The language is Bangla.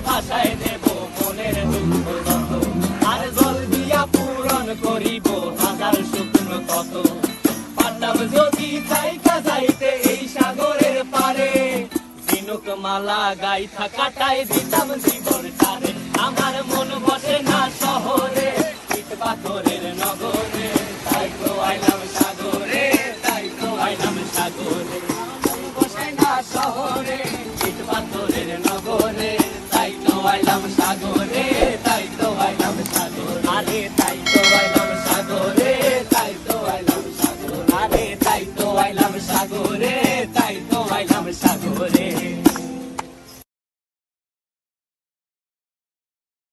ভাষায় দেব মনের দুঃখ যত, আর জল দিয়া পূরণ করিব হাজার শুকনো কত। পারতাম যদি থাইকা যাইতে এই সাগরের পারে, ঝিনুক মালা গাইথা কাটাই দিতাম জীবন টারে। আমার মন বসে না শহরে, ইট পাথরের নগরে, তাই তো আইলাম সাগরে, তাই তো আইলাম সাগরে। মন বসে না শহরে, ইট পাথরের নগরে, তাই তো আইলাম সাগরে, তাই তো আইলাম সাগরে। আরে